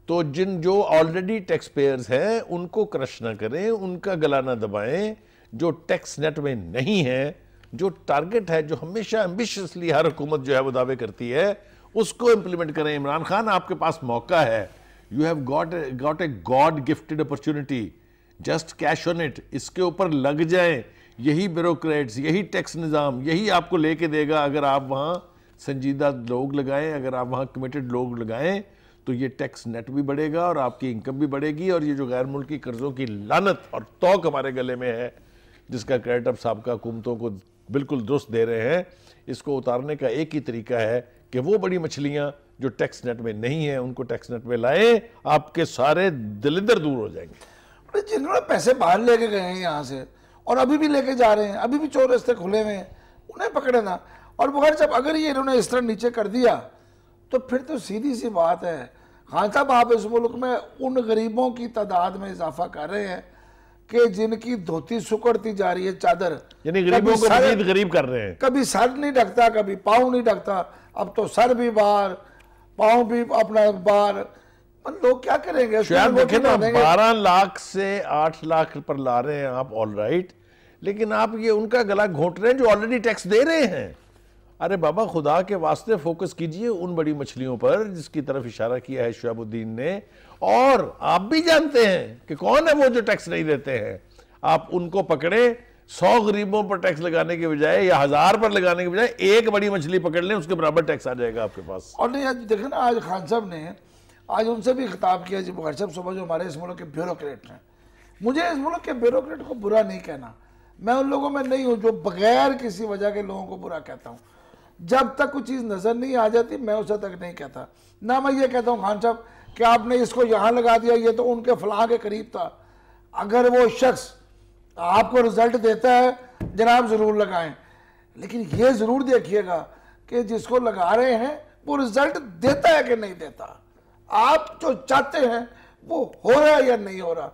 तो जो already tax payers हैं उनको क्रश ना करें, उनका गला ना दबाएं। जो टैक्स नेट में नहीं है, जो टारगेट है, जो हमेशा एम्बिशियसली हर हुकूमत जो है वो दावे करती है, उसको इंप्लीमेंट करें। इमरान खान, आपके पास मौका है, you have got a god gifted opportunity, just cash on it. इसके ऊपर लग जाएं। यही ब्यूरोक्रेट्स, यही टैक्स निज़ाम, यही आपको लेके देगा। अगर आप वहाँ संजीदा लोग लगाएं, अगर आप वहाँ कमिटेड लोग लगाएं, तो ये टैक्स नेट भी बढ़ेगा और आपकी इनकम भी बढ़ेगी। और ये जो गैर मुल्की कर्जों की लानत और तौक हमारे गले में है, जिसका क्रेडिट अब साबका हुकूमतों को बिल्कुल दुरुस्त दे रहे हैं, इसको उतारने का एक ही तरीका है कि वो बड़ी मछलियां जो टैक्स नेट में नहीं है उनको टैक्स नेट में लाएं। आपके सारे दलिदर दूर हो जाएंगे। जिन्होंने पैसे बाहर लेके गए हैं यहाँ से और अभी भी लेके जा रहे हैं, अभी भी 4 रास्ते खुले हुए हैं, उन्हें पकड़े ना। और बगैर जब अगर ये इन्होंने इस तरह नीचे कर दिया तो फिर तो सीधी सी बात है, खान साहब आप इस मुल्क में उन गरीबों की तादाद में इजाफा कर रहे हैं कि जिनकी धोती सुकड़ती जा रही है, चादर, यानी गरीबों को मजीद गरीब कर रहे हैं। कभी सर नहीं ढकता, कभी पाँव नहीं ढकता, अब तो सर भी बाहर, पाँव भी अपना बाहर। लोग क्या करेंगे? शायद देखें ना, 12 लाख से 8 लाख पर ला रहे हैं आप, ऑल राइट, लेकिन आप ये उनका गला घोंट रहे हैं जो ऑलरेडी टैक्स दे रहे हैं। अरे बाबा, खुदा के वास्ते फोकस कीजिए उन बड़ी मछलियों पर जिसकी तरफ इशारा किया है शुआबुद्दीन ने। और आप भी जानते हैं कि कौन है वो जो टैक्स नहीं देते हैं। आप उनको पकड़े, 100 गरीबों पर टैक्स लगाने के बजाय या 1000 पर लगाने के बजाय एक बड़ी मछली पकड़ लें, उसके बराबर टैक्स आ जाएगा आपके पास। और नहीं, आज देखें ना, आज खान साहब ने आज उनसे भी खिताब किया, जी बुखारी साहब सुबह, जो हमारे इस मुल्क के ब्यूरोक्रेट हैं। मुझे इस मुल्क के ब्यूरोक्रेट को बुरा नहीं कहना, मैं उन लोगों में नहीं हूँ जो बगैर किसी वजह के लोगों को बुरा कहता हूँ। जब तक कोई चीज़ नज़र नहीं आ जाती मैं उसे तक नहीं कहता। ना मैं ये कहता हूँ खान साहब कि आपने इसको यहाँ लगा दिया, ये तो उनके फलां के करीब था। अगर वो शख्स आपको रिजल्ट देता है जनाब ज़रूर लगाएं, लेकिन ये ज़रूर देखिएगा कि जिसको लगा रहे हैं वो रिजल्ट देता है कि नहीं देता। आप जो चाहते हैं वो हो रहा है या नहीं हो रहा।